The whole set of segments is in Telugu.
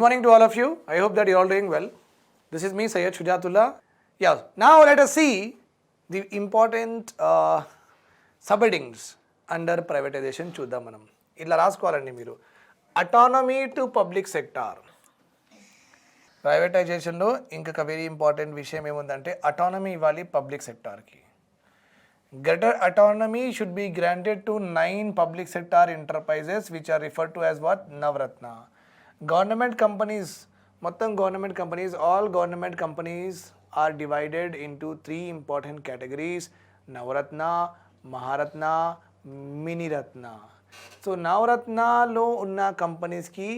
morning to all of you. I hope that you're all doing well. This is me, Syed Shujatullah. Yeah, now let us see the important subheadings under privatization. చూద్దాం మనం ఇట్లా రాసుకోవాలండి మీరు. Autonomy to public sector. ప్రైవేటైజేషన్లో ఇంకొక వెరీ ఇంపార్టెంట్ విషయం ఏముందంటే అటానమీ ఇవ్వాలి పబ్లిక్ సెక్టార్కి. Greater autonomy should be granted to 9 public sector enterprises which are referred to as what? Navratna. Government companies, మొత్తం government companies, all government companies are divided into 3 important categories: Navratna, Maharatna, Miniratna. So నవరత్నాలో ఉన్న కంపెనీస్కి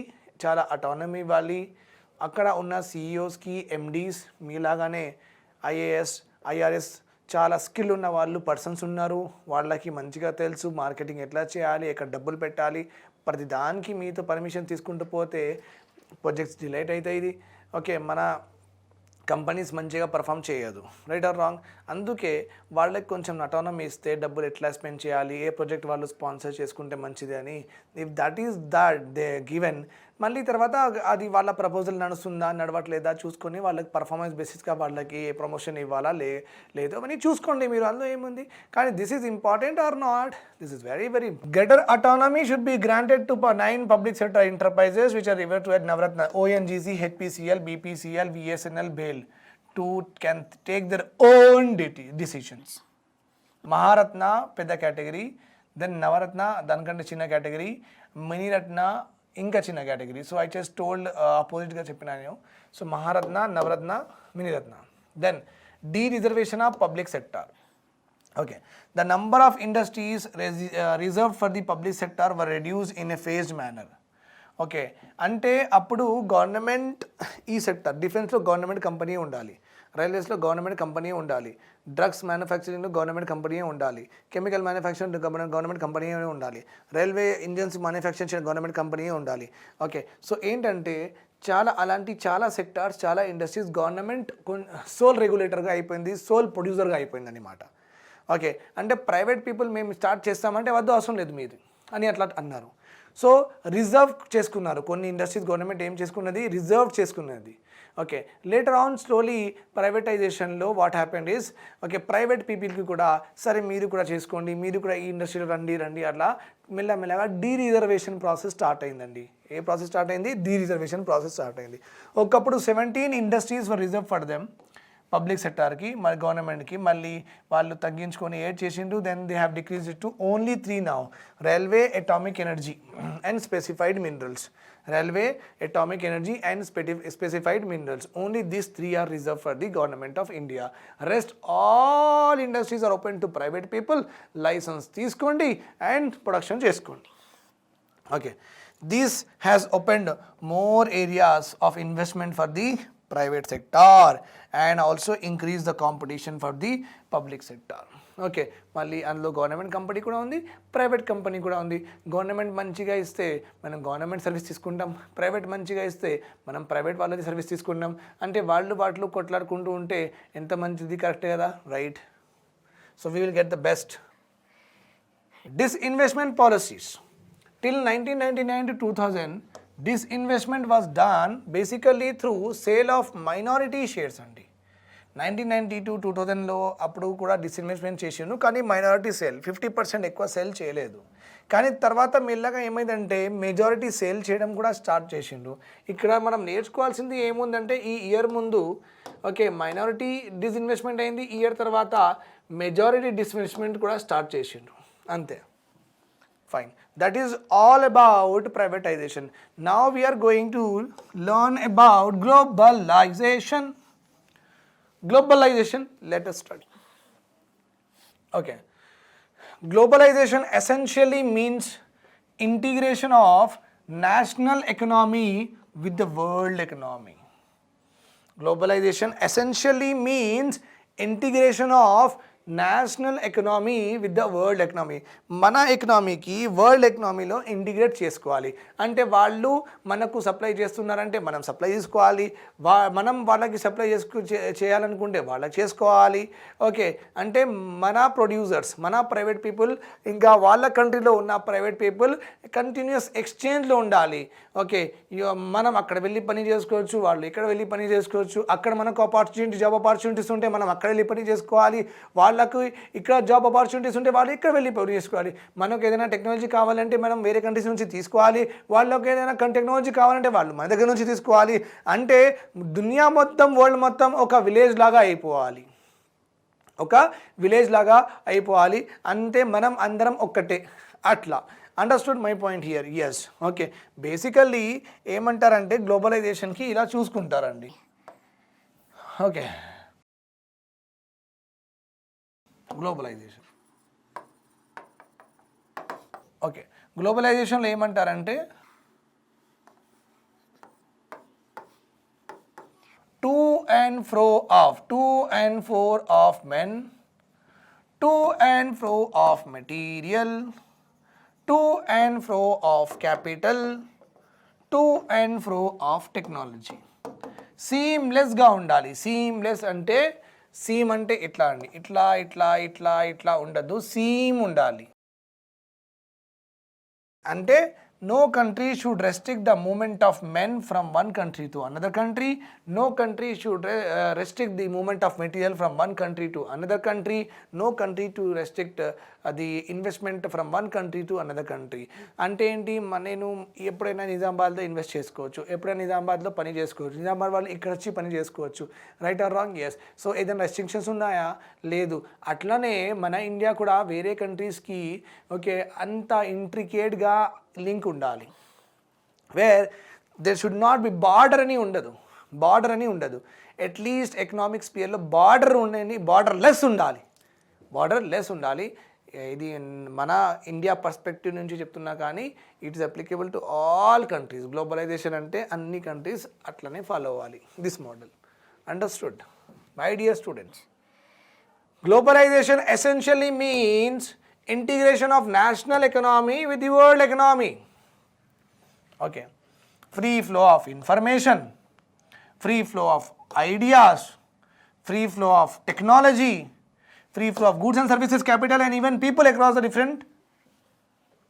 చాలా అటానమీ ఇవ్వాలి. అక్కడ ఉన్న సిఇఓస్కి, ఎండీస్ మీలాగానే ఐఏఎస్, ఐఆర్ఎస్ చాలా స్కిల్ ఉన్న వాళ్ళు పర్సన్స్ ఉన్నారు. వాళ్ళకి మంచిగా తెలుసు మార్కెటింగ్ ఎట్లా చేయాలి, ఎక్కడ డబ్బులు పెట్టాలి. ప్రతి దానికి మీతో పర్మిషన్ తీసుకుంటూ పోతే ప్రాజెక్ట్స్ డిలేట్ అవుతాయి. ఓకే, మన కంపెనీస్ మంచిగా పర్ఫామ్ చేయదు, రైట్ ఆర్ రాంగ్. అందుకే వాళ్ళకి కొంచెం అటానమీ ఇస్తే డబ్బులు ఎట్లా స్పెండ్ చేయాలి, ఏ ప్రాజెక్ట్ వాళ్ళు స్పాన్సర్ చేసుకుంటే మంచిది అని, if that is that they given, మళ్ళీ తర్వాత అది వాళ్ళ ప్రపోజల్ నడుస్తుందా నడవట్లేదా చూసుకొని వాళ్ళకి పర్ఫార్మెన్స్ బేసిస్గా వాళ్ళకి ఏ ప్రమోషన్ ఇవ్వాలా లేదు అవన్నీ చూసుకోండి మీరు, అందులో ఏముంది. కానీ this is important or not? This is very very greater autonomy should be granted to 9 public sector enterprises which are referred to at Navratna, ONGC, HPCL, BPCL, VSNL, BEL to can take their own decisions. Maharatna పెద్ద కేటగిరీ, దెన్ నవరత్న దానికంటే చిన్న కేటగిరీ, మణిరత్న ఇంకా చిన్న category. So I just told అపోజిట్గా చెప్పినాను. So Maharatna, Navratna, Miniratna. Then dereservation of public sector. Okay, the number of industries reserved for the public sector were reduced in a phased manner. Okay, అంటే అప్పుడు గవర్నమెంట్ ఈ సెక్టర్, డిఫెన్స్లో గవర్నమెంట్ కంపెనీ ఉండాలి, రైల్వేస్లో గవర్నమెంట్ కంపెనీ ఉండాలి, డ్రగ్స్ మ్యానుఫ్యాక్చరింగ్లో గవర్నమెంట్ కంపెనీ ఉండాలి, కెమికల్ మ్యానుఫ్యాక్చరింగ్ గవర్నమెంట్ కంపెనీ ఉండాలి, రైల్వే ఇంజన్స్ మ్యానుఫ్యాక్చర్ చేయడం గవర్నమెంట్ కంపెనీ ఉండాలి. ఓకే, సో ఏంటంటే అలాంటి చాలా సెక్టార్స్, చాలా ఇండస్ట్రీస్ గవర్నమెంట్ సోల్ రెగ్యులేటర్గా అయిపోయింది, సోల్ ప్రొడ్యూసర్గా అయిపోయింది అన్నమాట. ఓకే, అంటే ప్రైవేట్ పీపుల్ మేము స్టార్ట్ చేస్తామంటే వద్దు అవసరం లేదు మీది అని అట్లా అన్నారు. సో రిజర్వ్ చేసుకున్నారు కొన్ని ఇండస్ట్రీస్. గవర్నమెంట్ ఏం చేసుకున్నది? రిజర్వ్ చేసుకున్నది. ఓకే, లేటర్ ఆన్ స్లోలీ ప్రైవేటైజేషన్లో what happened is, okay, private పీపుల్కి కూడా సరే మీరు కూడా చేసుకోండి, మీరు కూడా ఈ ఇండస్ట్రీలో రండి అట్లా మెల్లమెల్లగా డీ రిజర్వేషన్ ప్రాసెస్ స్టార్ట్ అయిందండి. ఏ ప్రాసెస్ స్టార్ట్ అయింది? డీ రిజర్వేషన్ ప్రాసెస్ స్టార్ట్ అయింది. ఒకప్పుడు 17 industries were reserve for them, public సెక్టార్కి, మరి గవర్నమెంట్కి. మళ్ళీ వాళ్ళు తగ్గించుకొని ఏడ్ చేసిండు. Then they have decrease to only 3 now: railway, atomic energy and specified minerals. Railway, atomic energy and specified minerals, only these 3 are reserve for the government of India. Rest all industries are open to private people. Licence తీసుకోండి అండ్ ప్రొడక్షన్ చేసుకోండి. Okay, this has opened more areas of investment for the private sector and also increase the competition for the public sector. Okay, మళ్ళీ అందులో గవర్నమెంట్ కంపెనీ కూడా ఉంది, ప్రైవేట్ కంపెనీ కూడా ఉంది. గవర్నమెంట్ మంచిగా ఇస్తే మనం గవర్నమెంట్ సర్వీస్ తీసుకుంటాం, ప్రైవేట్ మంచిగా ఇస్తే మనం ప్రైవేట్ వాళ్ళది సర్వీస్ తీసుకుంటాం. అంటే వాళ్ళు కొట్లాడుకుంటూ ఉంటే ఎంత మంచిది, కరెక్టే కదా, right? So we will get the best. Disinvestment policies till 1999 to 2000, disinvestment was done basically through sale of minority shares అండి. 1990 to 2000లో అప్పుడు కూడా డిస్ఇన్వెస్ట్మెంట్ చేసిండు, కానీ మైనారిటీ సేల్ 50% ఎక్కువ సేల్ చేయలేదు. కానీ తర్వాత మెల్లగా ఏమైందంటే మెజారిటీ సేల్ చేయడం కూడా స్టార్ట్ చేసిండు. ఇక్కడ మనం నేర్చుకోవాల్సింది ఏముందంటే ఈ ఇయర్ ముందు ఓకే మైనారిటీ డిస్ఇన్వెస్ట్మెంట్ అయింది, ఈ ఇయర్ తర్వాత మెజారిటీ డిస్ఇన్వెస్ట్మెంట్ కూడా స్టార్ట్ చేసిండు, అంతే. Fine. That is all about privatization. Now we are going to learn about globalization. Globalization, let us study. Okay. Globalization essentially means integration of national economy with the world economy. Globalization essentially means integration of national economy with the world economy. మన ఎకనామీకి వరల్డ్ ఎకనామీలో ఇంటిగ్రేట్ చేసుకోవాలి. అంటే వాళ్ళు మనకు సప్లై చేస్తున్నారంటే మనం సప్లై చేసుకోవాలి, మనం వాళ్ళకి సప్లై చేయాలనుకుంటే వాళ్ళకి చేసుకోవాలి. ఓకే, అంటే మన ప్రొడ్యూసర్స్, మన ప్రైవేట్ పీపుల్, ఇంకా వాళ్ళ కంట్రీలో ఉన్న ప్రైవేట్ పీపుల్ కంటిన్యూస్ ఎక్స్చేంజ్లో ఉండాలి. ఓకే, మనం అక్కడ వెళ్ళి పని చేసుకోవచ్చు, వాళ్ళు ఇక్కడ వెళ్ళి పని చేసుకోవచ్చు. అక్కడ మనకు జాబ్ ఆపర్చునిటీస్ ఉంటే మనం అక్కడ వెళ్ళి పని చేసుకోవాలి. వాళ్ళకు ఇక్కడ జాబ్ ఆపర్చునిటీస్ ఉంటే వాళ్ళు ఇక్కడ వెళ్ళి పని చేసుకోవాలి. మనకు ఏదైనా టెక్నాలజీ కావాలంటే మనం వేరే కంట్రీస్ నుంచి తీసుకోవాలి. వాళ్ళకి ఏదైనా టెక్నాలజీ కావాలంటే వాళ్ళు మన దగ్గర నుంచి తీసుకోవాలి. అంటే దునియా మొత్తం, వరల్డ్ మొత్తం ఒక విలేజ్ లాగా అయిపోవాలి, ఒక విలేజ్ లాగా అయిపోవాలి. అంటే మనం అందరం ఒక్కటే. అట్లా understood my point here? Yes. Okay, basically ఏమంటారంటే గ్లోబలైజేషన్కి ఇలా చూసుకుంటారండి. Okay, globalisation. ఓకే, గ్లోబలైజేషన్లో ఏమంటారంటే to and fro of men, to and fro of material, to and fro of capital, to and fro of technology. సీమ్లెస్గా ఉండాలి. సీమ్లెస్ అంటే, సీమ్ అంటే ఇట్లా అండి, ఇట్లా ఇట్లా ఇట్లా ఇట్లా ఉండద్దు, సీమ్ ఉండాలి. అంటే no country should restrict the movement of men from one country to another country. No country should restrict the movement of material from one country to another country. No country to restrict the investment from one country to another country. అంటే ఏంటి, నేను ఎప్పుడైనా నిజామాబాద్లో ఇన్వెస్ట్ చేసుకోవచ్చు, ఎప్పుడైనా నిజామాబాద్లో పని చేసుకోవచ్చు, నిజామాబాద్ వాళ్ళు ఇక్కడ వచ్చి పని చేసుకోవచ్చు. Right or wrong? Yes. So ఏదైనా రెస్ట్రిక్షన్స్ ఉన్నాయా? లేదు. అట్లనే మన ఇండియా కూడా వేరే కంట్రీస్కి ఓకే అంత ఇంట్రికేట్గా లింక్ ఉండాలి. Where there should not be border అని ఉండదు, బార్డర్ అని ఉండదు. అట్లీస్ట్ ఎకనామిక్ స్పియర్లో బార్డర్ ఉండని, బార్డర్లెస్ ఉండాలి, బార్డర్లెస్ ఉండాలి. ఇది మన ఇండియా పర్స్పెక్టివ్ నుంచి చెప్తున్నా, కానీ it is applicable to all countries. Globalisation అంటే అన్ని కంట్రీస్ అట్లనే ఫాలో అవ్వాలి this model. Understood my dear students? Globalisation essentially means integration of national economy with the world economy. Okay, free flow of information, free flow of ideas, free flow of technology, free flow of goods and services, capital and even people across the different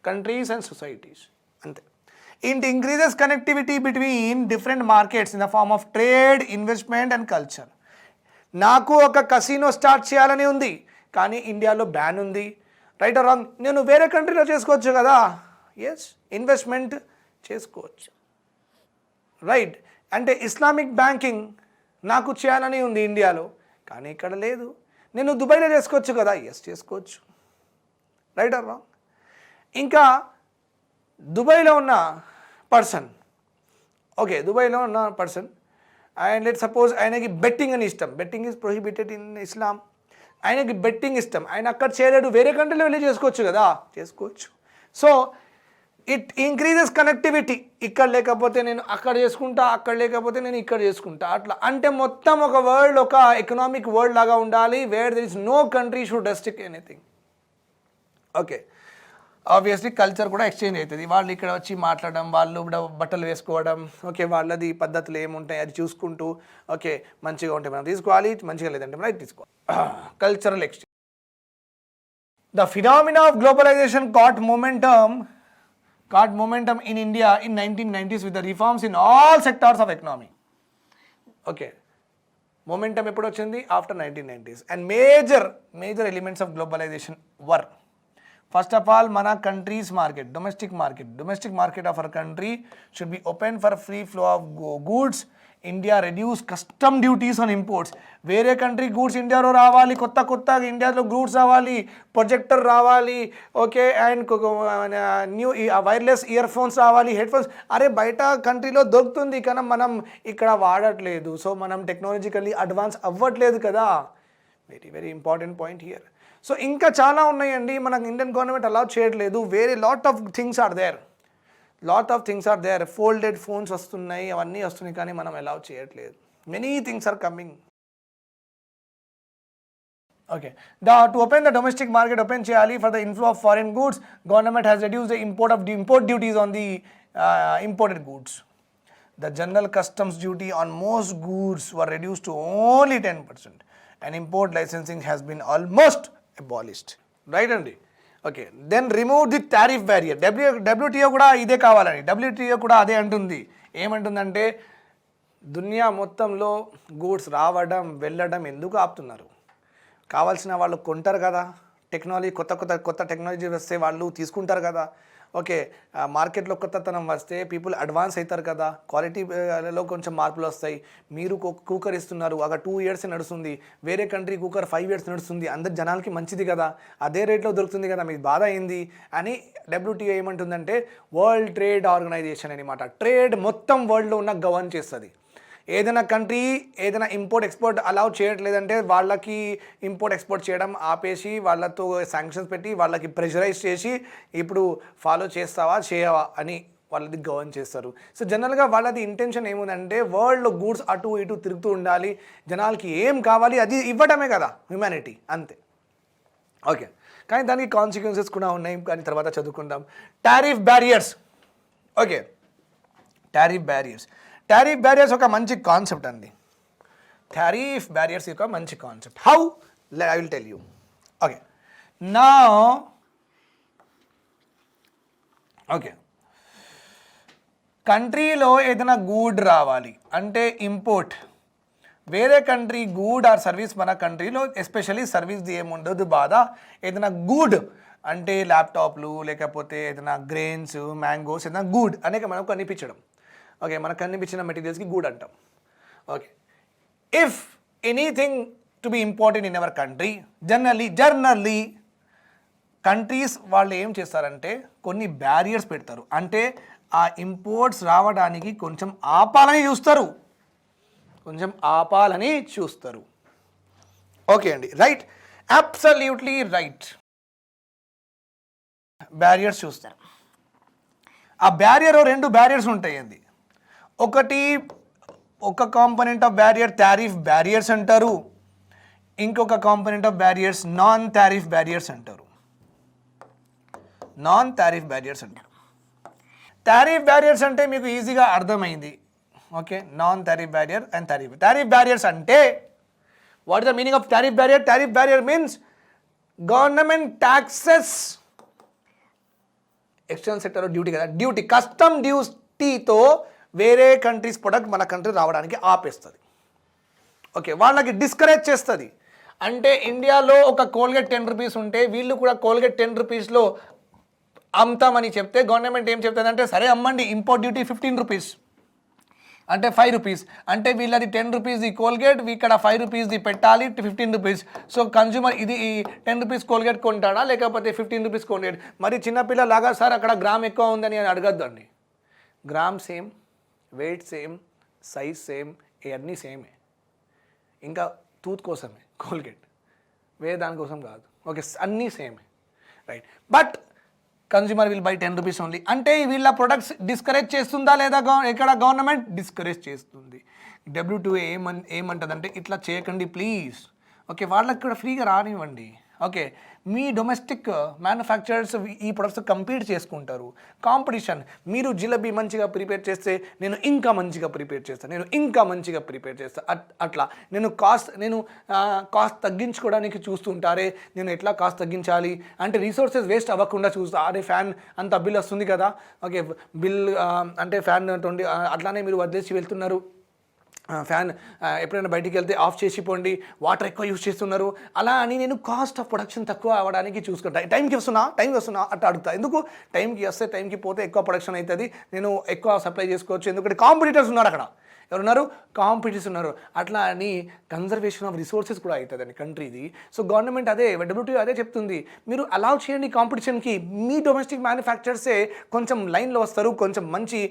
countries and societies. Ante it increases connectivity between different markets in the form of trade, investment and culture. నాకు ఒక కసినో స్టార్ట్ చేయాలని ఉంది, కానీ ఇండియాలో బ్యాన్ ఉంది. Right or wrong? నేను వేరే కంట్రీలో చేసుకోవచ్చు కదా. ఎస్, ఇన్వెస్ట్మెంట్ చేసుకోవచ్చు. రైట్. అంటే ఇస్లామిక్ బ్యాంకింగ్ నాకు చేయాలని ఉంది ఇండియాలో, కానీ ఇక్కడ లేదు. నేను దుబాయ్లో చేసుకోవచ్చు కదా. ఎస్, చేసుకోవచ్చు. Right or wrong? ఇంకా దుబాయ్లో ఉన్న పర్సన్, ఓకే, దుబాయ్లో ఉన్న పర్సన్ అండ్ లెట్ సపోజ్ ఆయనకి బెట్టింగ్ అని ఇష్టం, బెట్టింగ్ ఈజ్ ప్రొహిబిటెడ్ ఇన్ ఇస్లాం. ఆయనకి బెట్టింగ్ ఇష్టం, ఆయన అక్కడ చేయలేడు, వేరే కంట్రీలో వెళ్ళి చేసుకోవచ్చు కదా. చేసుకోవచ్చు. So it increases connectivity. ఇక్కడ లేకపోతే నేను అక్కడ చేసుకుంటా, అక్కడ లేకపోతే నేను ఇక్కడ చేసుకుంటా, అట్లా. అంటే మొత్తం ఒక వరల్డ్, ఒక ఎకనామిక్ వరల్డ్ లాగా ఉండాలి, where there is no country should restrict anything. Okay, obviously culture కూడా ఎక్స్చేంజ్ అవుతుంది. వాళ్ళు ఇక్కడ వచ్చి మాట్లాడడం, వాళ్ళు బట్టలు వేసుకోవడం, ఓకే, వాళ్ళది పద్ధతులు ఏముంటాయి అది చూసుకుంటూ, ఓకే, మంచిగా ఉంటే మనం తీసుకోవాలి, మంచిగా లేదంటే మనం తీసుకోవాలి. Cultural exchange. The phenomena of globalisation got momentum in India in 1990s with the reforms in all sectors of economy. Okay, momentum ఎప్పుడు వచ్చింది? After 1990s. And major elements of globalization were, first of all, mana country's market, domestic market of our country should be open for free flow of goods. India reduce custom duties on imports. వేరే కంట్రీ గూడ్స్ ఇండియాలో రావాలి, కొత్త ఇండియాలో గూడ్స్ రావాలి, ప్రొజెక్టర్ రావాలి, okay, and new wireless ear phones రావాలి, హెడ్ ఫోన్స్. అరే బయట కంట్రీలో దొరుకుతుంది, కానీ మనం ఇక్కడ వాడట్లేదు. సో మనం టెక్నాలజికల్లీ అడ్వాన్స్ అవ్వట్లేదు కదా. Very important point here. So ఇంకా చాలా ఉన్నాయండి, మనకు ఇండియన్ గవర్నమెంట్ అలౌ చేయట్లేదు. Lot of things are there. Folded phones వస్తున్నాయి, అవన్నీ వస్తున్నాయి, కానీ మనం అలౌ చేయట్లేదు. Many things are coming. Okay. To open the domestic market, open చేయాలి for the inflow of foreign goods, government has reduced the import duties on the imported goods. The general customs duty on most goods were reduced to only 10%, and import licensing has been almost abolished. Right అండి. Okay, then remove the tariff barrier. WTO కూడా ఇదే కావాలని, డబ్ల్యూటీఓ కూడా అదే అంటుంది. ఏమంటుందంటే దునియా మొత్తంలో గూడ్స్ రావడం వెళ్ళడం ఎందుకు ఆపుతున్నారు? కావాల్సిన వాళ్ళు కొంటారు కదా, టెక్నాలజీ కొత్త టెక్నాలజీ వస్తే వాళ్ళు తీసుకుంటారు కదా. ఓకే, మార్కెట్లో కొత్తతనం వస్తే పీపుల్ అడ్వాన్స్ అవుతారు కదా, క్వాలిటీలో కొంచెం మార్పులు వస్తాయి. మీరు కుక్కర్ ఇస్తున్నారు, ఒక 2 years నడుస్తుంది, వేరే కంట్రీ కుక్కర్ 5 years నడుస్తుంది, అందరి జనాలకి మంచిది కదా, అదే రేట్లో దొరుకుతుంది కదా, మీకు బాధ అయింది అని డబ్ల్యూటీఓ ఏమంటుందంటే వరల్డ్ ట్రేడ్ ఆర్గనైజేషన్ అనమాట. ట్రేడ్ మొత్తం వరల్డ్లో ఉన్న గవర్న్ చేస్తుంది. ఏదైనా కంట్రీ ఏదైనా ఇంపోర్ట్ ఎక్స్పోర్ట్ అలౌ చేయట్లేదంటే వాళ్ళకి ఇంపోర్ట్ ఎక్స్పోర్ట్ చేయడం ఆపేసి వాళ్ళతో శాంక్షన్స్ పెట్టి వాళ్ళకి ప్రెషరైజ్ చేసి ఇప్పుడు ఫాలో చేస్తావా చేయవా అని వాళ్ళది గవర్న్ చేస్తారు. సో జనరల్గా వాళ్ళది ఇంటెన్షన్ ఏముందంటే వరల్డ్లో గూడ్స్ అటు ఇటు తిరుగుతూ ఉండాలి, జనాలకి ఏం కావాలి అది ఇవ్వడమే కదా హ్యుమానిటీ, అంతే. ఓకే, కానీ దానికి కాన్సిక్వెన్సెస్ కూడా ఉన్నాయి, కానీ తర్వాత చదువుకుందాం. Tariff barriers. Okay, tariff barriers ఒక మంచి కాన్సెప్ట్ అండి. టారిఫ్ బ్యారియర్స్ ఒక మంచి concept. How? I will tell you. Okay, నా ఓకే, కంట్రీలో ఏదైనా గూడ్ రావాలి అంటే ఇంపోర్ట్, వేరే కంట్రీ గూడ్ ఆర్ సర్వీస్ మన కంట్రీలో ఎస్పెషల్లీ సర్వీస్ది ఏముండదు బాధ. ఏదైనా గూడ్ అంటే ల్యాప్టాప్లు లేకపోతే ఏదైనా గ్రెయిన్స్, మ్యాంగోస్, ఏదైనా గూడ్ అనేక మనకు కనిపించడం. ఓకే, మనకు కనిపించిన మెటీరియల్స్కి గూడ్ అంటాం. Okay, if anything to be important in our country, generally countries వాళ్ళు ఏం చేస్తారంటే కొన్ని బ్యారియర్స్ పెడతారు. అంటే ఆ ఇంపోర్ట్స్ రావడానికి కొంచెం ఆపాలని చూస్తారు. ఓకే అండి, రైట్, అబ్సల్యూట్లీ రైట్. బ్యారియర్స్ చూస్తారు. ఆ బ్యారియర్ 2 బ్యారియర్స్ ఉంటాయి అండి. ఒక component of barrier tariff barriers అంటారు, ఇంకొక component of barriers non tariff barriers అంటారు. టారిఫ్ బ్యారియర్స్ అంటే మీకు ఈజీగా అర్థమైంది. Okay, non tariff barrier and tariff barriers అంటే what is the meaning of tariff barrier? Tariff barrier means government taxes, external sector duty కదా, డ్యూటీ కస్టమ్ డ్యూటీతో వేరే కంట్రీస్ ప్రొడక్ట్ మన కంట్రీ రావడానికి ఆపేస్తుంది. ఓకే, వాళ్ళకి డిస్కరేజ్ చేస్తుంది. అంటే ఇండియాలో ఒక కోల్గేట్ 10 రూపీస్ ఉంటే వీళ్ళు కూడా కోల్గేట్ 10 రూపీస్లో అమ్ముతామని చెప్తే గవర్నమెంట్ ఏం చెప్తుంది అంటే సరే అమ్మండి, ఇంపోర్ట్ డ్యూటీ 15 రూపీస్ అంటే 5 రూపీస్, అంటే వీళ్ళది 10 రూపీస్ది కోల్గేట్, ఇక్కడ 5 రూపీస్ది పెట్టాలి, 15 రూపీస్. సో కన్జ్యూమర్ ఇది 10 రూపీస్ కోల్గేట్ కొంటాడా లేకపోతే 15 రూపీస్ కోల్గేట్? మరి చిన్నపిల్లలాగా సార్ అక్కడ గ్రామ్ ఎక్కువ ఉందని అని అడగద్దు అండి. Gram same, wait same, size same, ఇవన్నీ సేమే. ఇంకా టూత్ కోసమే కోల్గేట్, వేరే దానికోసం కాదు. ఓకే, అన్నీ సేమే, right. But consumer will buy 10 rupees only. అంటే వీళ్ళ ప్రొడక్ట్స్ డిస్కరేజ్ చేస్తుందా లేదా? ఎక్కడ గవర్నమెంట్ డిస్కరేజ్ చేస్తుంది. డబ్ల్యూటీఓ ఏమంటుందంటే ఇట్లా చేయకండి ప్లీజ్. ఓకే, వాళ్ళకి కూడా ఫ్రీగా రానివ్వండి. ఓకే, మీ డొమెస్టిక్ మ్యానుఫ్యాక్చరర్స్ ఈ ప్రొడక్ట్స్ కంపీట్ చేసుకుంటారు. కాంపిటీషన్, మీరు జిలేబీ మంచిగా ప్రిపేర్ చేస్తే నేను ఇంకా మంచిగా ప్రిపేర్ చేస్తాను, అట్లా నేను కాస్ట్ తగ్గించుకోవడానికి చూస్తుంటారే, నేను ఎట్లా కాస్ట్ తగ్గించాలి అంటే రీసోర్సెస్ వేస్ట్ అవ్వకుండా చూస్తా. అరే ఫ్యాన్ అంత బిల్ వస్తుంది కదా, ఓకే బిల్ అంటే ఫ్యాన్ 20 అట్లానే మీరు వదిలేసి వెళ్తున్నారు, ఫ్యాన్ ఎప్పుడైనా బయటికి వెళ్తే ఆఫ్ చేసిపోండి, వాటర్ ఎక్కువ యూజ్ చేస్తున్నారు, అలా అని నేను కాస్ట్ ఆఫ్ ప్రొడక్షన్ తక్కువ అవ్వడానికి చూసుకుంటాను. టైంకి వస్తున్నా అట్లా అడుగుతా. ఎందుకు? టైంకి వస్తే టైంకి పోతే ఎక్కువ ప్రొడక్షన్ అవుతుంది, నేను ఎక్కువ సప్లై చేసుకోవచ్చు. ఎందుకంటే కాంపిటీటర్స్ ఉన్నారు, అక్కడ ఎవరున్నారు? కాంపిటీటర్స్ ఉన్నారు. అట్లా అని కన్జర్వేషన్ ఆఫ్ రిసోర్సెస్ కూడా అవుతుందండి కంట్రీది. సో గవర్నమెంట్ డబ్ల్యూటీఓ అదే చెప్తుంది, మీరు అలౌ చేయండి కాంపిటీషన్కి, మీ డొమెస్టిక్ మ్యానుఫ్యాక్చర్సే కొంచెం లైన్లో వస్తారు, కొంచెం మంచి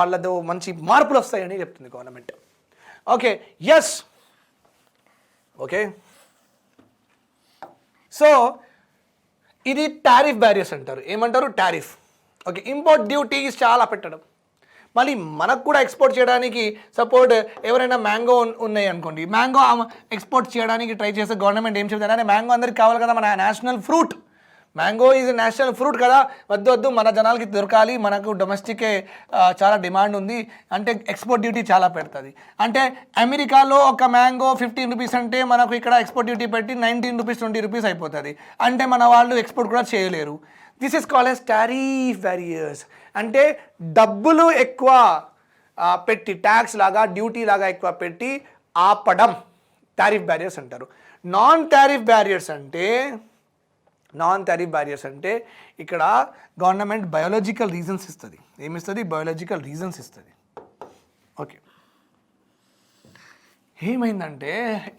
వాళ్ళతో మంచి మార్పులు వస్తాయని చెప్తుంది government. Okay, yes, okay. So ఇది టారిఫ్ బ్యారియర్స్ అంటారు. ఏమంటారు? టారిఫ్. ఓకే, ఇంపోర్ట్ డ్యూటీస్ చాలా పెట్టడం. మళ్ళీ మనకు కూడా ఎక్స్పోర్ట్ చేయడానికి సపోర్ట్ ఎవరైనా మ్యాంగో ఉన్నాయి అనుకోండి, మ్యాంగో ఎక్స్పోర్ట్ చేయడానికి ట్రై చేస్తే గవర్నమెంట్ ఏం చెప్తారంటే మ్యాంగో అందరికి కావాలి కదా, మన national fruit, mango is national fruit కదా, వద్దు మన జనాలకి దొరకాలి, మనకు డొమెస్టికే చాలా డిమాండ్ ఉంది అంటే ఎక్స్పోర్ట్ డ్యూటీ చాలా పెడుతుంది. అంటే అమెరికాలో ఒక మ్యాంగో 15 రూపీస్ అంటే మనకు ఇక్కడ ఎక్స్పోర్ట్ డ్యూటీ పెట్టి 19 రూపీస్ 20 రూపీస్ అయిపోతుంది. అంటే మన వాళ్ళు ఎక్స్పోర్ట్ కూడా చేయలేరు. This is called as tariff barriers. అంటే డబ్బులు ఎక్కువ పెట్టి, ట్యాక్స్ లాగా డ్యూటీ లాగా ఎక్కువ పెట్టి ఆపడం టారిఫ్ బ్యారియర్స్ అంటారు. నాన్ టారిఫ్ బ్యారియర్స్ అంటే ఇక్కడ గవర్నమెంట్ బయోలాజికల్ రీజన్స్ ఇస్తుంది. ఏమిస్తుంది? బయోలాజికల్ రీజన్స్ ఇస్తుంది. ఓకే, ఏమైందంటే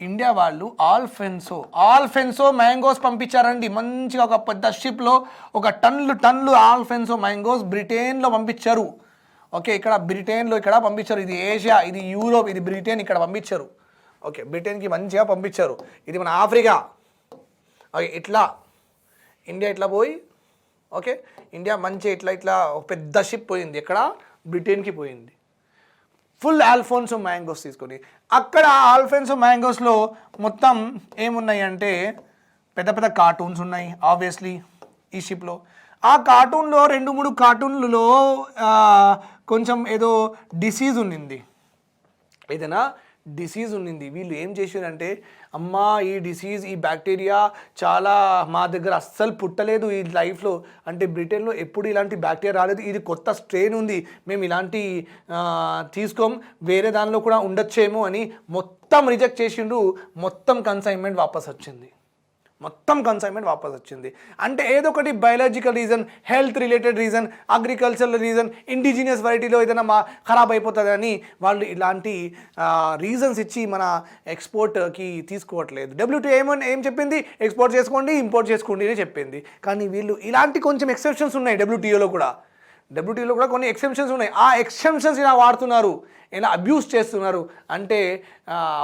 ఇండియా వాళ్ళు ఆల్ఫెన్సో మ్యాంగోస్ పంపించారండి. మంచిగా ఒక పెద్ద షిప్లో ఒక టన్లు ఆల్ఫెన్సో మ్యాంగోస్ బ్రిటన్లో పంపించారు. ఓకే, ఇక్కడ బ్రిటన్లో ఇక్కడ పంపించారు. ఇది ఏషియా, ఇది యూరోప్, ఇది బ్రిటన్, ఇక్కడ పంపించారు. ఓకే, బ్రిటన్కి మంచిగా పంపించారు. ఇది మన ఆఫ్రికా. ఓకే, ఇట్లా ఇండియా ఇట్లా పోయి, ఓకే, ఇండియా మంచి ఇట్లా పెద్ద షిప్ పోయింది. ఎక్కడ? బ్రిటన్కి పోయింది. ఫుల్ ఆల్ఫోన్సో మ్యాంగోస్ తీసుకొని. అక్కడ ఆల్ఫోన్సో మ్యాంగోస్లో మొత్తం ఏమున్నాయి అంటే పెద్ద కార్టూన్స్ ఉన్నాయి ఆబ్వియస్లీ ఈ షిప్లో. ఆ కార్టూన్లో 2-3 కార్టూన్లలో కొంచెం ఏదో డిసీజ్ ఉన్నింది, ఏదైనా డిసీజ్ ఉన్నింది. వీళ్ళు ఏం చేశారంటే, అమ్మా ఈ డిసీజ్, ఈ బ్యాక్టీరియా చాలా మా దగ్గర అస్సలు పుట్టలేదు ఈ లైఫ్లో, అంటే బ్రిటన్లో ఎప్పుడు ఇలాంటి బ్యాక్టీరియా రాలేదు, ఇది కొత్త స్ట్రెయిన్ ఉంది, మేము ఇలాంటి తీసుకోం, వేరే దానిలో కూడా ఉండొచ్చేమో అని మొత్తం రిజెక్ట్ చేసిండు. మొత్తం కన్సైన్మెంట్ వాపస్ వచ్చింది. అంటే ఏదో ఒకటి biological reason, health related reason, agricultural reason, indigenous వెరైటీలో ఏదైనా ఖరాబ్ అయిపోతుందని వాళ్ళు ఇలాంటి రీజన్స్ ఇచ్చి మన ఎక్స్పోర్ట్కి తీసుకోవట్లేదు. WTO ఏం చెప్పింది? ఎక్స్పోర్ట్ చేసుకోండి, ఇంపోర్ట్ చేసుకోండి అని చెప్పింది. కానీ వీళ్ళు ఇలాంటి కొంచెం ఎక్సెప్షన్స్ ఉన్నాయి. WTOలో కూడా కొన్ని ఎక్సెప్షన్స్ ఉన్నాయి. ఆ ఎక్సెప్షన్స్ ఇలా వాడుతున్నారు, ఇలా అబ్యూస్ చేస్తున్నారు. అంటే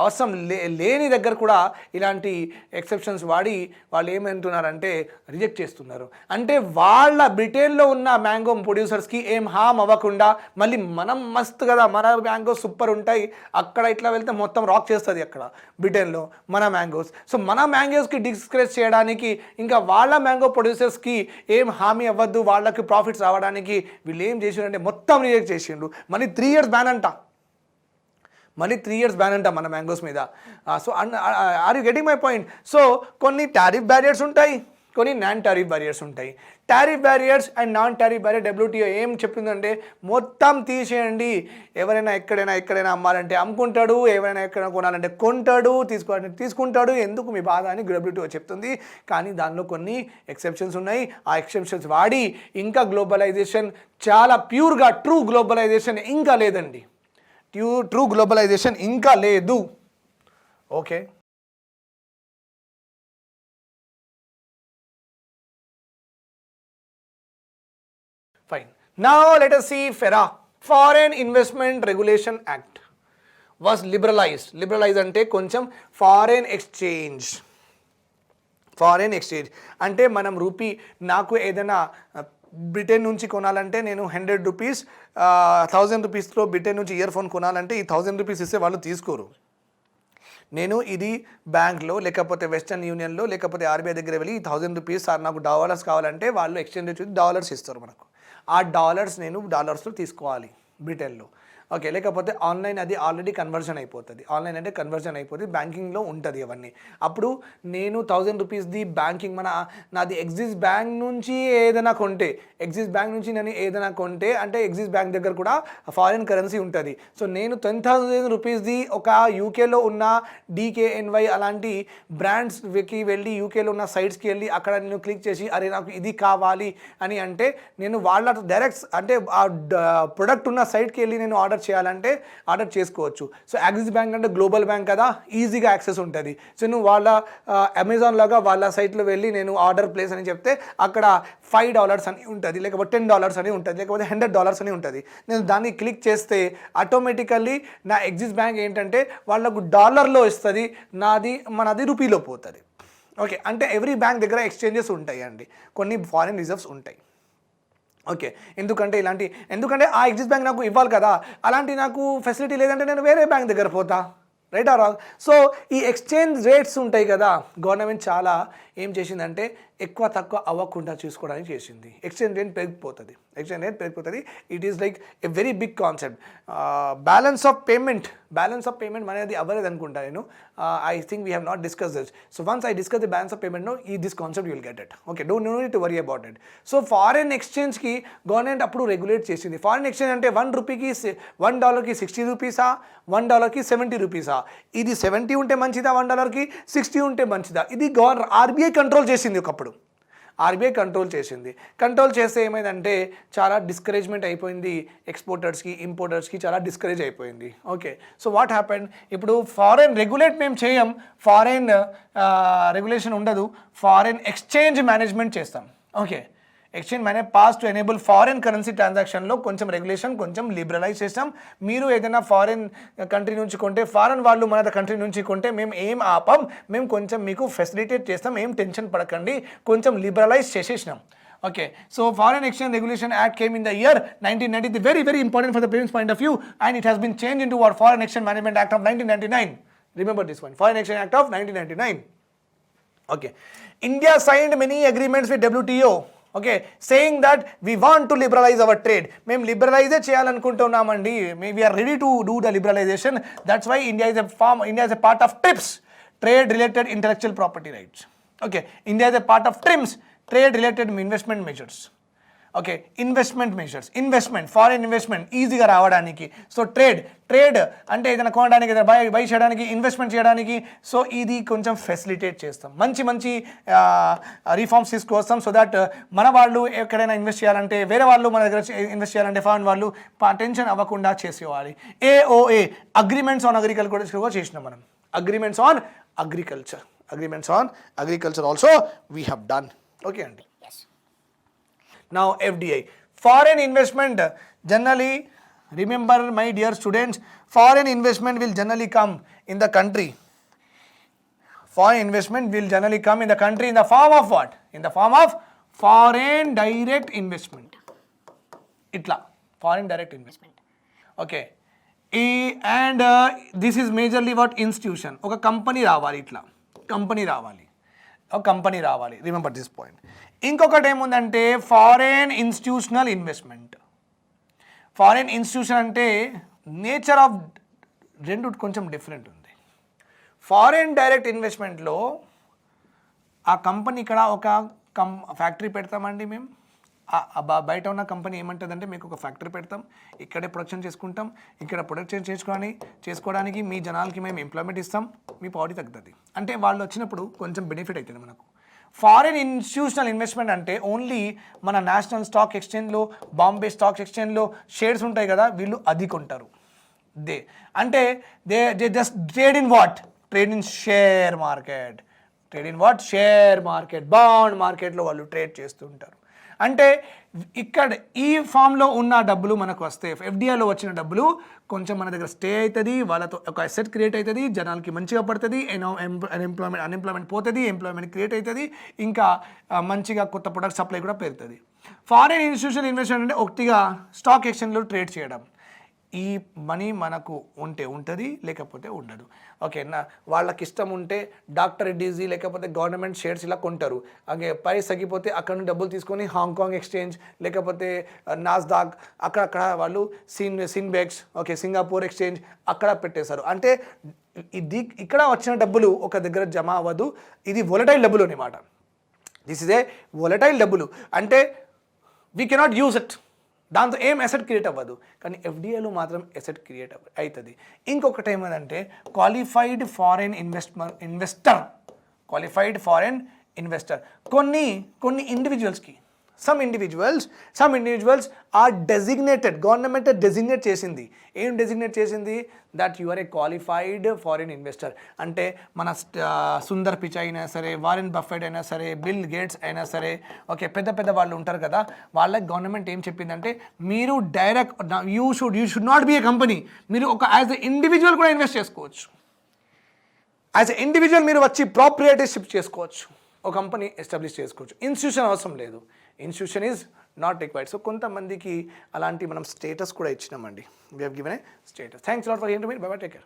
అవసరం లేని దగ్గర కూడా ఇలాంటి ఎక్సెప్షన్స్ వాడి వాళ్ళు ఏమంటున్నారంటే రిజెక్ట్ చేస్తున్నారు. అంటే వాళ్ళ బ్రిటన్లో ఉన్న మ్యాంగో ప్రొడ్యూసర్స్కి ఏం హామ్ అవ్వకుండా, మళ్ళీ మనం మస్తు కదా, మన మ్యాంగో సూపర్ ఉంటాయి, అక్కడ ఇట్లా వెళ్తే మొత్తం రాక్ చేస్తుంది అక్కడ బ్రిటన్లో మన మ్యాంగోస్. సో మన మ్యాంగోస్కి డిస్కరేజ్ చేయడానికి, ఇంకా వాళ్ళ మ్యాంగో ప్రొడ్యూసర్స్కి ఏం హామీ అవ్వద్దు, వాళ్ళకి ప్రాఫిట్స్ రావడానికి వీళ్ళు ఏం చేసిండంటే మొత్తం రిజెక్ట్ చేసిండు. మళ్ళీ 3 years బ్యాన్ అంట, మన మ్యాంగోస్ మీద. So are you getting my point? So కొన్ని టారిఫ్ బ్యారియర్స్ ఉంటాయి, కొన్ని నాన్ టారిఫ్ బ్యారియర్స్ ఉంటాయి. Tariff barriers and non tariff barrier WTO ఏం చెప్పిందంటే మొత్తం తీసేయండి. ఎవరైనా ఎక్కడైనా అమ్మాలంటే అమ్ముకుంటాడు, ఎవరైనా ఎక్కడ కొనాలంటే కొంటాడు, తీసుకుంటాడు. ఎందుకు మీ బాధ అని WTO చెప్తుంది. కానీ దానిలో కొన్ని ఎక్సెప్షన్స్ ఉన్నాయి. ఆ ఎక్సెప్షన్స్ వాడి ఇంకా గ్లోబలైజేషన్ చాలా ప్యూర్గా, ట్రూ గ్లోబలైజేషన్ ఇంకా లేదండి. ట్రూ గ్లోబలైజేషన్ ఇంకా లేదు. Okay, fine. Now let us see FERA, Foreign Investment Regulation Act was liberalized అంటే కొంచెం ఫారెన్ ఎక్స్చేంజ్ అంటే మనం రూపీ, నాకు ఏదైనా బ్రిటన్ నుంచి కొనాలంటే నేను 100 రూపీస్ 1000 రూపీస్లో బ్రిటన్ నుంచి ఇయర్ ఫోన్ కొనాలంటే ఈ 1000 రూపీస్ ఇస్తే వాళ్ళు తీసుకోరు. నేను ఇది బ్యాంక్లో లేకపోతే వెస్టర్న్ యూనియన్లో లేకపోతే RBI దగ్గర వెళ్ళి 1000 రూపీస్ సార్ నాకు డాలర్స్ కావాలంటే వాళ్ళు ఎక్స్చేంజ్ వచ్చి డాలర్స్ ఇస్తారు మనకు. ఆ డాలర్స్ నేను డాలర్స్లో తీసుకోవాలి బ్రిటన్లో. ఓకే, లేకపోతే ఆన్లైన్ అది ఆల్రెడీ కన్వర్షన్ అయిపోతుంది. ఆన్లైన్ అంటే కన్వర్షన్ అయిపోతుంది, బ్యాంకింగ్లో ఉంటుంది అవన్నీ. అప్పుడు నేను 1000 రూపీస్ది బ్యాంకింగ్ నాది ఎగ్జిస్ బ్యాంక్ నుంచి ఏదైనా కొంటే అంటే ఎగ్జిస్ బ్యాంక్ దగ్గర కూడా ఫారిన్ కరెన్సీ ఉంటుంది. సో నేను 10,000 రూపీస్ది ఒక యూకేలో ఉన్న DKNY అలాంటి బ్రాండ్స్కి వెళ్ళి యూకేలో ఉన్న సైట్స్కి వెళ్ళి అక్కడ నేను క్లిక్ చేసి అరే నాకు ఇది కావాలి అని అంటే నేను వాళ్ళ డైరెక్ట్ అంటే ఆ ప్రొడక్ట్ ఉన్న సైట్కి వెళ్ళి నేను ఆర్డర్ చేయాలంటే ఆర్డర్ చేసుకోవచ్చు. సో యాక్సిస్ బ్యాంక్ అంటే గ్లోబల్ బ్యాంక్ కదా, ఈజీగా యాక్సెస్ ఉంటుంది. సో నువ్వు వాళ్ళ అమెజాన్ లాగా వాళ్ళ సైట్లో వెళ్ళి నేను ఆర్డర్ ప్లేస్ అని చెప్తే అక్కడ $5 అని ఉంటుంది, లేకపోతే $10 అని ఉంటుంది, లేకపోతే $100 అని ఉంటుంది. నేను దాన్ని క్లిక్ చేస్తే ఆటోమేటికల్లీ నా యాక్సిస్ బ్యాంక్ ఏంటంటే వాళ్ళకు డాలర్లో ఇస్తుంది, మనది రూపీలో పోతుంది. ఓకే, అంటే ఎవ్రీ బ్యాంక్ దగ్గర ఎక్స్చేంజెస్ ఉంటాయి అండి, కొన్ని ఫారిన్ రిజర్వ్స్ ఉంటాయి. ఓకే, ఎందుకంటే ఆ ఎగ్జిస్ బ్యాంక్ నాకు ఇవ్వాలి కదా, అలాంటి నాకు ఫెసిలిటీ లేదంటే నేను వేరే బ్యాంక్ దగ్గర పోతా, రైట్ ఆర్ రాంగ్? సో ఈ ఎక్స్చేంజ్ రేట్స్ ఉంటాయి కదా, గవర్నమెంట్ చాలా ఏం చేసిందంటే ఎక్కువ తక్కువ అవ్వకుండా చూసుకోవడానికి చేసింది. ఎక్స్చేంజ్ రేట్ పెరిగిపోతుంది. It is like a very big concept. Balance of payment అనేది అవ్వలేదు అనుకుంటా నేను. I think we have not discuss this. So once I discuss the balance of payment know this concept you will get it. Okay, don't need to worry about it. So foreign ఎక్స్చేంజ్కి గవర్నమెంట్ అప్పుడు రెగ్యులేట్ చేసింది. ఫారెన్ ఎక్స్చేంజ్ అంటే $1కి $60, $1కి $70. ఇది 70 ఉంటే మంచిదా, $1కి 60 ఉంటే మంచిదా? ఇది ఆర్బీఐ కంట్రోల్ చేసింది ఒకప్పుడు. కంట్రోల్ చేస్తే ఏమైందంటే చాలా డిస్కరేజ్మెంట్ అయిపోయింది, ఎక్స్పోర్టర్స్కి ఇంపోర్టర్స్కి చాలా డిస్కరేజ్ అయిపోయింది. ఓకే, సో వాట్ హ్యాపెండ్, ఇప్పుడు ఫారెన్ రెగ్యులేట్ మేము చేయం, ఫారెన్ రెగ్యులేషన్ ఉండదు, ఫారెన్ ఎక్స్చేంజ్ మేనేజ్మెంట్ చేస్తాం. Okay, exchange pass to enable foreign currency ట్రాన్సాక్షన్లో కొంచెం రెగ్యులేషన్ కొంచెం లిబరలైజ్ చేస్తాం. మీరు ఏదైనా ఫారెన్ కంట్రీ నుంచి కొంటే, ఫారెన్ వాళ్ళు మన కంట్రీ నుంచి కొంటే మేము ఏం ఆపం, మేము కొంచెం మీకు ఫెసిలిటేట్ చేస్తాం, ఏం టెన్షన్ పడకండి, కొంచెం liberalise చేసేసినాం. Okay, so Foreign Exchange Regulation Act came in the year 1990, very, very important for the payments point of view, and it has been changed into our Foreign Exchange Management Act of 1999. Remember this one, Foreign Exchange Act of 1999. Okay, India signed many agreements with WTO. Okay, saying that we want to liberalize our trade. Mem liberalize cheyalanuntunnamandi, we are ready to do the liberalization. That's why India is a part of TRIPS, trade related intellectual property rights. Okay, India is a part of TRIMS, trade related investment measures. Okay, investment foreign investment ఈజీగా రావడానికి. సో ట్రేడ్ అంటే ఏదైనా కొనడానికి, ఏదైనా బై చేయడానికి, ఇన్వెస్ట్మెంట్ చేయడానికి. సో ఇది కొంచెం ఫెసిలిటేట్ చేస్తాం, మంచి రిఫార్మ్స్ తీసుకొస్తాం. సో దట్ మన వాళ్ళు ఎక్కడైనా ఇన్వెస్ట్ చేయాలంటే, వేరే వాళ్ళు మన దగ్గర ఇన్వెస్ట్ చేయాలంటే ఫారిన్ వాళ్ళు టెన్షన్ అవ్వకుండా చేసేవాళ్ళు. AOA, అగ్రిమెంట్స్ ఆన్ అగ్రికల్చర్ కూడా చేసినాం మనం. Agreements on agriculture also we have done. Okay అండి. Now FDI, foreign investment, generally, remember my dear students, foreign investment will generally come in the country. Foreign investment will generally come in the country in the form of what? In the form of foreign direct investment. Itla, foreign direct investment. Okay. And this is majorly what? Institution. Oka company రావాలి, ఇట్లా కంపెనీ రావాలి. Remember this point. ఇంకొకటి ఏముందంటే foreign institutional investment. Foreign institution అంటే నేచర్ ఆఫ్ రెండు కొంచెం డిఫరెంట్ ఉంది. ఫారెన్ డైరెక్ట్ ఇన్వెస్ట్మెంట్లో ఆ కంపెనీ ఇక్కడ ఒక ఫ్యాక్టరీ పెడతామండి మేము. బయట ఉన్న కంపెనీ ఏమంటుందంటే మీకు ఒక ఫ్యాక్టరీ పెడతాం, ఇక్కడే ప్రొడక్షన్ చేసుకుంటాం, ఇక్కడ ప్రొడక్షన్ చేసుకోవడానికి మీ జనాలకి మేము ఎంప్లాయ్మెంట్ ఇస్తాం, మీ పవర్టీ తగ్గుతుంది. అంటే వాళ్ళు వచ్చినప్పుడు కొంచెం బెనిఫిట్ అవుతుంది మనకు. ఫారిన్ ఇన్స్టిట్యూషనల్ ఇన్వెస్ట్మెంట్ అంటే ఓన్లీ మన నేషనల్ స్టాక్ ఎక్స్చేంజ్లో, బాంబే స్టాక్ ఎక్స్చేంజ్లో షేర్స్ ఉంటాయి కదా, వీళ్ళు అది కొంటారు. They just trade in what? Trade in share market. Bond మార్కెట్లో వాళ్ళు ట్రేడ్ చేస్తుంటారు. అంటే ఇక్కడ ఈ ఫామ్లో ఉన్న డబ్బులు మనకు వస్తాయి, ఎఫ్డిఐలో వచ్చిన డబ్బులు కొంచెం మన దగ్గర స్టే అవుతుంది, వాళ్ళతో ఒక అసెట్ క్రియేట్ అవుతుంది, జనాలకి మంచిగా పడుతుంది, అన్ఎంప్లాయ్మెంట్ పోతుంది, ఎంప్లాయ్మెంట్ క్రియేట్ అవుతుంది, ఇంకా మంచిగా కొత్త ప్రొడక్ట్ సప్లై కూడా పెరుగుతుంది. ఫారిన్ ఇన్స్టిట్యూషనల్ ఇన్వెస్ట్మెంట్ అంటే ఒకటిగా స్టాక్ ఎక్స్చేంజ్లో ట్రేడ్ చేయడం. ఈ మనీ మనకు ఉంటే ఉంటుంది, లేకపోతే ఉండదు. ఓకేనా, వాళ్ళకి ఇష్టం ఉంటే డాక్టర్ రెడ్డీజీ లేకపోతే గవర్నమెంట్ షేర్స్ ఇలా కొంటారు. అలాగే ప్రైస్ తగ్గిపోతే అక్కడ నుండి డబ్బులు తీసుకొని హాంకాంగ్ ఎక్స్చేంజ్ లేకపోతే నాస్డాక్ అక్కడక్కడ వాళ్ళు సిన్బెక్స్, ఓకే, సింగపూర్ ఎక్స్చేంజ్ అక్కడ పెట్టేశారు. అంటే ఇది ఇక్కడ వచ్చిన డబ్బులు ఒక దగ్గర జమ అవ్వదు, ఇది వొలటైల్ డబ్బులు అన్నమాట. దిస్ ఇస్ ఏ వొలటైల్ డబ్బులు, అంటే వీ కెనాట్ యూజ్ ఇట్. దాంతో ఏం అసెట్ క్రియేట్ అవ్వదు, కానీ ఎఫ్డిఐలో మాత్రం అసెట్ క్రియేట్ అవుతుంది. ఇంకొకటి ఏమంటే క్వాలిఫైడ్ ఫారెన్ ఇన్వెస్టర్. కొన్ని ఇండివిజువల్స్కి, some individuals are designated, government designate చేసింది. ఏం డెసిగ్నేట్ చేసింది? That you are a qualified foreign investor. అంటే మన సుందర్ పిచాయ్ అయినా సరే, వారెన్ బఫెట్ అయినా సరే, బిల్ గేట్స్ అయినా సరే, ఓకే, పెద్ద వాళ్ళు ఉంటారు కదా, వాళ్ళకి గవర్నమెంట్ ఏం చెప్పిందంటే మీరు direct you should not B A company, మీరు ఒక యాజ్ ఎ ఇండివిజువల్ కూడా ఇన్వెస్ట్ చేసుకోవచ్చు. యాజ్ ఎ ఇండివిజువల్ మీరు వచ్చి ప్రాపర్టీషిప్ చేసుకోవచ్చు, ఒక కంపెనీ ఎస్టాబ్లిష్ చేసుకోవచ్చు. ఇన్స్టిట్యూషన్ అవసరం లేదు. Institution is not required. So కొంతమందికి అలాంటి మనం స్టేటస్ కూడా ఇచ్చినామండి. We have given a status. Thanks lot for hearing me. Bye bye, take care.